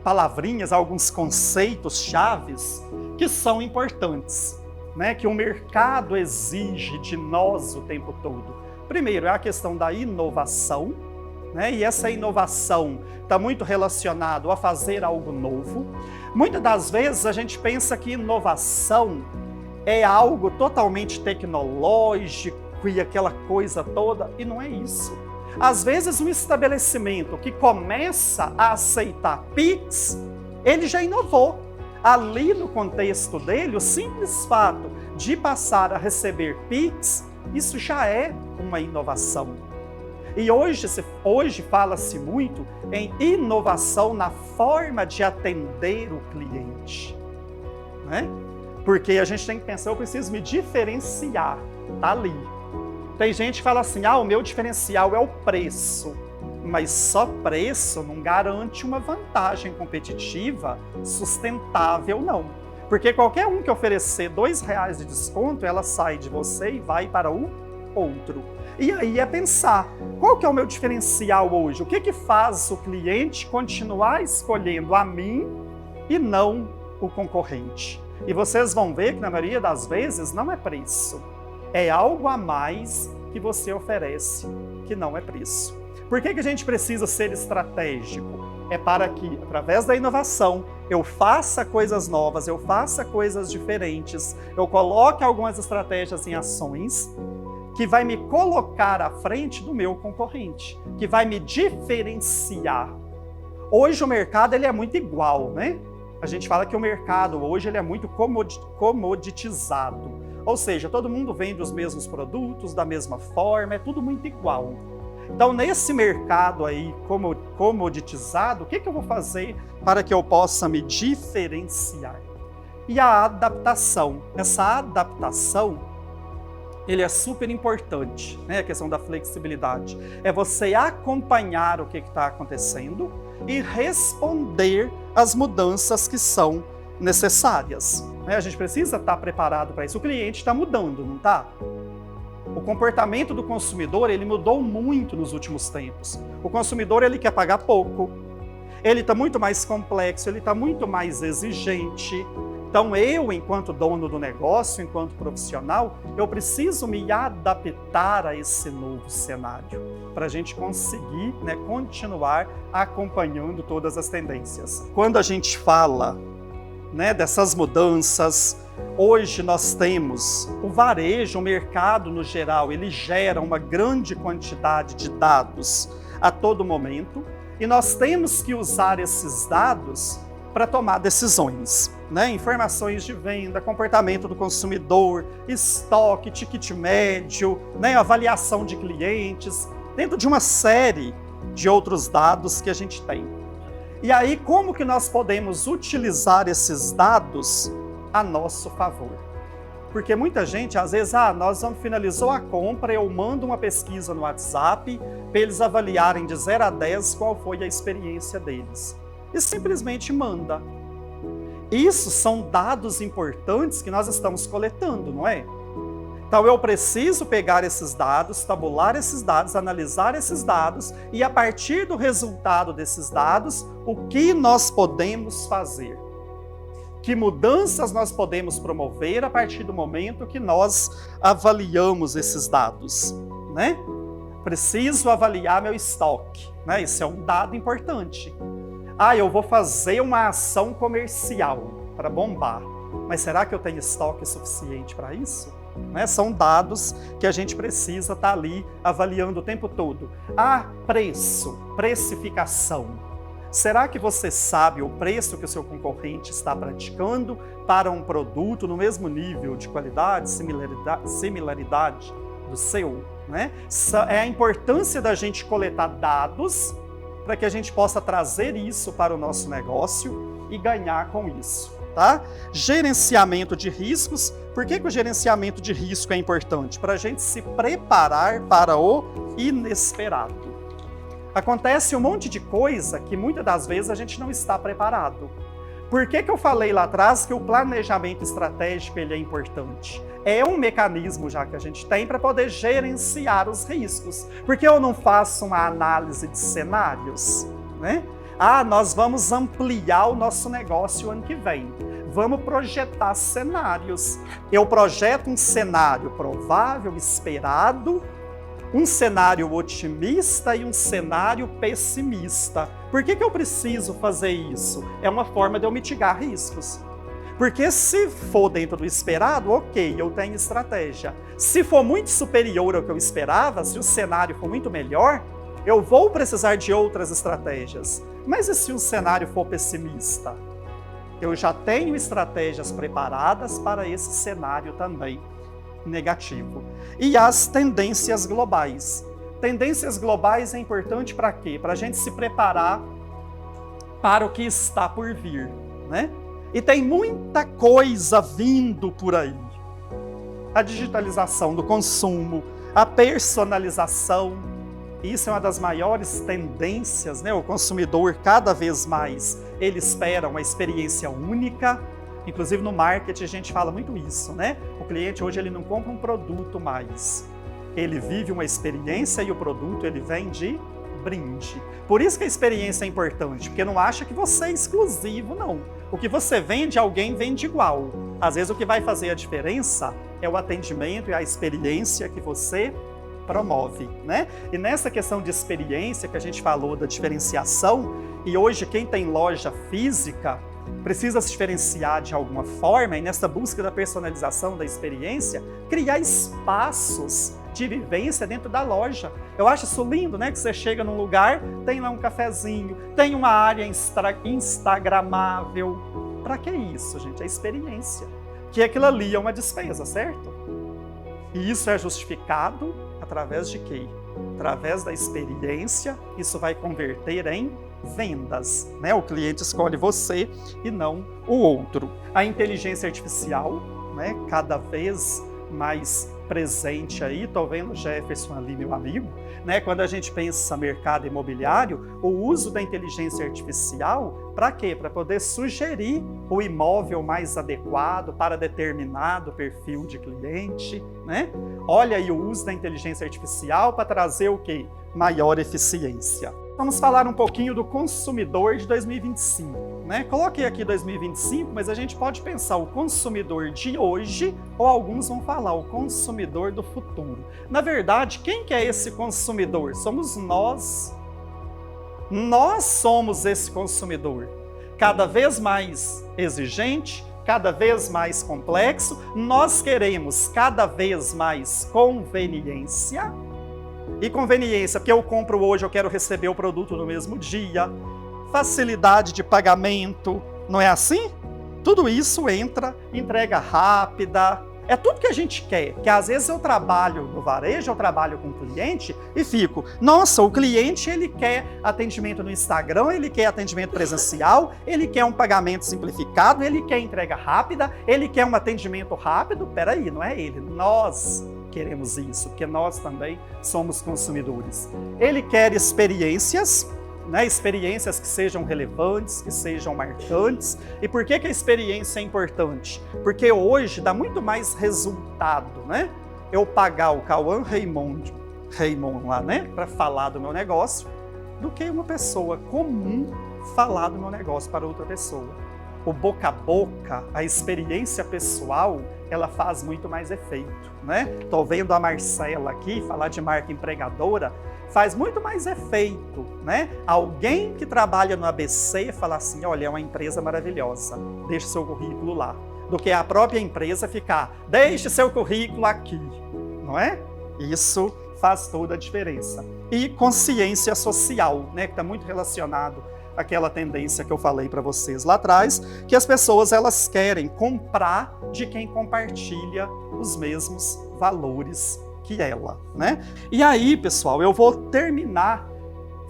palavrinhas, alguns conceitos chaves que são importantes, né? Que o mercado exige de nós o tempo todo. Primeiro é a questão da inovação, né? E essa inovação está muito relacionada a fazer algo novo. Muitas das vezes a gente pensa que inovação é algo totalmente tecnológico e aquela coisa toda, e não é isso. Às vezes um estabelecimento que começa a aceitar Pix, ele já inovou. Ali no contexto dele, o simples fato de passar a receber Pix, isso já é uma inovação. E hoje fala-se muito em inovação na forma de atender o cliente, né? Porque a gente tem que pensar, eu preciso me diferenciar, tá ali. Tem gente que fala assim, o meu diferencial é o preço, mas só preço não garante uma vantagem competitiva sustentável, não. Porque qualquer um que oferecer R$2 de desconto, ela sai de você e vai para o outro. E aí é pensar, qual que é o meu diferencial hoje? O que faz o cliente continuar escolhendo a mim e não o concorrente? E vocês vão ver que na maioria das vezes não é preço. É algo a mais que você oferece, que não é preço. Por que a gente precisa ser estratégico? É para que, através da inovação, eu faça coisas novas, eu faça coisas diferentes, eu coloque algumas estratégias em ações que vai me colocar à frente do meu concorrente, que vai me diferenciar. Hoje o mercado ele é muito igual, né? A gente fala que o mercado hoje ele é muito comoditizado. Ou seja, todo mundo vende os mesmos produtos, da mesma forma, é tudo muito igual. Então, nesse mercado aí comoditizado, o que eu vou fazer para que eu possa me diferenciar? E a adaptação. Essa adaptação, ele é super importante, né? A questão da flexibilidade. É você acompanhar o que está acontecendo e responder às mudanças que são necessárias. A gente precisa estar preparado para isso. O cliente está mudando, não está? O comportamento do consumidor, ele mudou muito nos últimos tempos. O consumidor, ele quer pagar pouco. Ele está muito mais complexo, ele está muito mais exigente. Então eu, enquanto dono do negócio, enquanto profissional, eu preciso me adaptar a esse novo cenário, para a gente conseguir, né, continuar acompanhando todas as tendências. Quando a gente fala, né, dessas mudanças, hoje nós temos o varejo, o mercado no geral, ele gera uma grande quantidade de dados a todo momento e nós temos que usar esses dados para tomar decisões, né? Informações de venda, comportamento do consumidor, estoque, ticket médio, né? Avaliação de clientes, dentro de uma série de outros dados que a gente tem. E aí, como que nós podemos utilizar esses dados a nosso favor? Porque muita gente, às vezes, nós finalizou a compra, eu mando uma pesquisa no WhatsApp para eles avaliarem de 0 a 10 qual foi a experiência deles. E simplesmente manda. Isso são dados importantes que nós estamos coletando, não é? Então eu preciso pegar esses dados, tabular esses dados, analisar esses dados e a partir do resultado desses dados, o que nós podemos fazer? Que mudanças nós podemos promover a partir do momento que nós avaliamos esses dados, né? Preciso avaliar meu estoque, né? Isso é um dado importante. Eu vou fazer uma ação comercial para bombar, mas será que eu tenho estoque suficiente para isso? Né? São dados que a gente precisa estar ali avaliando o tempo todo. Preço, precificação. Será que você sabe o preço que o seu concorrente está praticando para um produto no mesmo nível de qualidade, similaridade do seu? Né? É a importância da gente coletar dados para que a gente possa trazer isso para o nosso negócio e ganhar com isso. Tá? Gerenciamento de riscos. Por que o gerenciamento de risco é importante? Para a gente se preparar para o inesperado. Acontece um monte de coisa que muitas das vezes a gente não está preparado. Por que eu falei lá atrás que o planejamento estratégico ele é importante? É um mecanismo já que a gente tem para poder gerenciar os riscos. Por que eu não faço uma análise de cenários? Né? Nós vamos ampliar o nosso negócio ano que vem. Vamos projetar cenários. Eu projeto um cenário provável, esperado, um cenário otimista e um cenário pessimista. Por que eu preciso fazer isso? É uma forma de eu mitigar riscos. Porque se for dentro do esperado, ok, eu tenho estratégia. Se for muito superior ao que eu esperava, se o cenário for muito melhor, eu vou precisar de outras estratégias. Mas e se o cenário for pessimista? Eu já tenho estratégias preparadas para esse cenário também negativo. E as tendências globais. Tendências globais é importante para quê? Para a gente se preparar para o que está por vir, né? E tem muita coisa vindo por aí. A digitalização do consumo, a personalização, isso é uma das maiores tendências, né? O consumidor, cada vez mais, ele espera uma experiência única. Inclusive no marketing a gente fala muito isso, né? O cliente hoje ele não compra um produto mais. Ele vive uma experiência e o produto ele vem de brinde. Por isso que a experiência é importante, porque não acha que você é exclusivo, não. O que você vende, alguém vende igual. Às vezes o que vai fazer a diferença é o atendimento e a experiência que você promove, né? E nessa questão de experiência que a gente falou da diferenciação, e hoje quem tem loja física precisa se diferenciar de alguma forma, e nessa busca da personalização da experiência, criar espaços de vivência dentro da loja. Eu acho isso lindo, né? Que você chega num lugar, tem lá um cafezinho, tem uma área instagramável. Para que isso, gente? É experiência. Que aquilo ali é uma despesa, certo? E isso é justificado através de quê? Através da experiência, isso vai converter em vendas, né? O cliente escolhe você e não o outro. A inteligência artificial, né? Cada vez mais presente aí, tô vendo o Jefferson ali, meu amigo, né? Quando a gente pensa mercado imobiliário, o uso da inteligência artificial, para quê? Para poder sugerir o imóvel mais adequado para determinado perfil de cliente, né? Olha aí o uso da inteligência artificial para trazer o quê? Maior eficiência. Vamos falar um pouquinho do consumidor de 2025, né? Coloquei aqui 2025, mas a gente pode pensar o consumidor de hoje, ou alguns vão falar o consumidor do futuro. Na verdade, quem que é esse consumidor? Somos nós. Nós somos esse consumidor. Cada vez mais exigente, cada vez mais complexo, nós queremos cada vez mais conveniência. E conveniência, porque eu compro hoje, eu quero receber o produto no mesmo dia, facilidade de pagamento, não é assim? Tudo isso entra, entrega rápida, é tudo que a gente quer, que às vezes eu trabalho no varejo, eu trabalho com o cliente e fico, nossa, o cliente ele quer atendimento no Instagram, ele quer atendimento presencial, ele quer um pagamento simplificado, ele quer entrega rápida, ele quer um atendimento rápido, peraí, não é ele, nós queremos isso, porque nós também somos consumidores. Ele quer experiências, né? Experiências que sejam relevantes, que sejam marcantes. E por que a experiência é importante? Porque hoje dá muito mais resultado, né? eu pagar o Cauã Raymond lá, né, para falar do meu negócio, do que uma pessoa comum falar do meu negócio para outra pessoa. O boca a boca, a experiência pessoal, ela faz muito mais efeito, né? Tô vendo a Marcela aqui falar de marca empregadora, faz muito mais efeito, né? Alguém que trabalha no ABC falar assim, olha, é uma empresa maravilhosa, deixe seu currículo lá, do que a própria empresa ficar, deixe seu currículo aqui, não é? Isso faz toda a diferença. E consciência social, né? Que está muito relacionado àquela tendência que eu falei para vocês lá atrás, que as pessoas elas querem comprar de quem compartilha os mesmos valores que ela, né? E aí, pessoal, eu vou terminar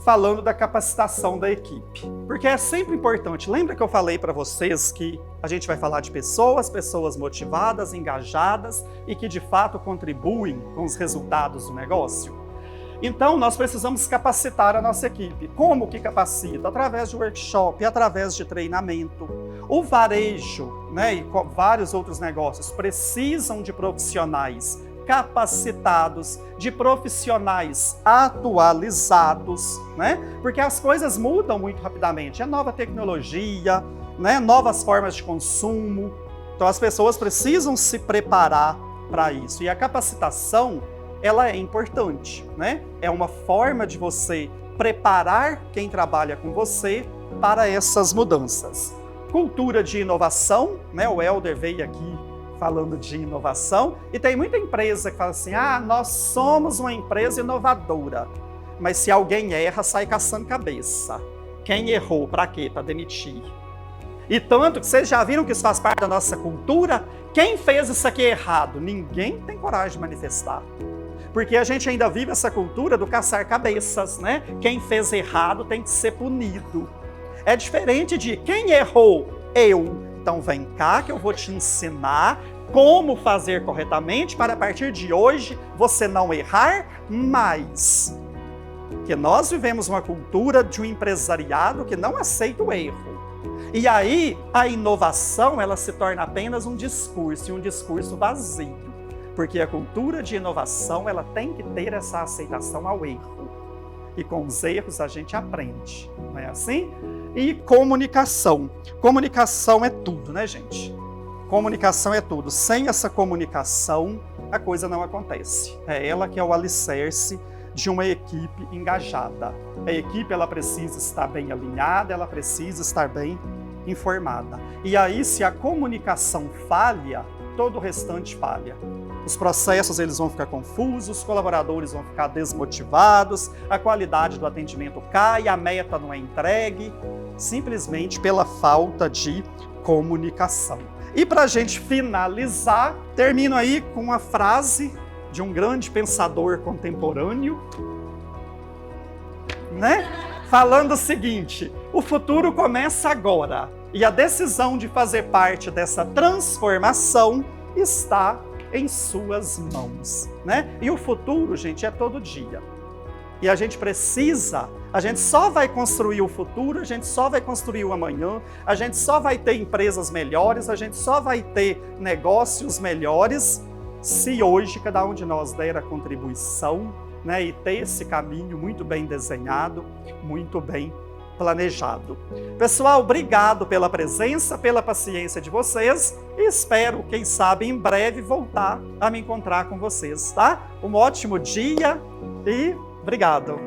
falando da capacitação da equipe, porque é sempre importante. Lembra que eu falei para vocês que a gente vai falar de pessoas motivadas, engajadas e que de fato contribuem com os resultados do negócio? Então, nós precisamos capacitar a nossa equipe. Como que capacita? Através de workshop, através de treinamento. O varejo, né, e vários outros negócios precisam de profissionais capacitados, de profissionais atualizados, né? Porque as coisas mudam muito rapidamente. É nova tecnologia, né? Novas formas de consumo. Então, as pessoas precisam se preparar para isso. E a capacitação, ela é importante, né? É uma forma de você preparar quem trabalha com você para essas mudanças. Cultura de inovação, né? O Helder veio aqui falando de inovação, e tem muita empresa que fala assim, nós somos uma empresa inovadora, mas se alguém erra, sai caçando cabeça. Quem errou, para quê? Para demitir. E tanto que vocês já viram que isso faz parte da nossa cultura, quem fez isso aqui errado? Ninguém tem coragem de manifestar. Porque a gente ainda vive essa cultura do caçar cabeças, né? Quem fez errado tem que ser punido. É diferente de quem errou? Eu. Então vem cá que eu vou te ensinar como fazer corretamente para a partir de hoje você não errar mais. Porque nós vivemos uma cultura de um empresariado que não aceita o erro. E aí a inovação ela se torna apenas um discurso, e um discurso vazio. Porque a cultura de inovação ela tem que ter essa aceitação ao erro. E com os erros a gente aprende, não é assim? E comunicação. Comunicação é tudo, né, gente? Comunicação é tudo. Sem essa comunicação, a coisa não acontece. É ela que é o alicerce de uma equipe engajada. A equipe ela precisa estar bem alinhada, ela precisa estar bem informada. E aí, se a comunicação falha, todo o restante falha. Os processos eles vão ficar confusos, os colaboradores vão ficar desmotivados, a qualidade do atendimento cai, a meta não é entregue, simplesmente pela falta de comunicação. E para a gente finalizar, termino aí com uma frase de um grande pensador contemporâneo, né? Falando o seguinte: o futuro começa agora e a decisão de fazer parte dessa transformação está em suas mãos, né? E o futuro, gente, é todo dia. E a gente só vai construir o futuro, a gente só vai construir o amanhã, a gente só vai ter empresas melhores, a gente só vai ter negócios melhores, se hoje cada um de nós der a contribuição, né? E ter esse caminho muito bem desenhado, muito bem planejado. Pessoal, obrigado pela presença, pela paciência de vocês e espero, quem sabe, em breve voltar a me encontrar com vocês, tá? Um ótimo dia e obrigado!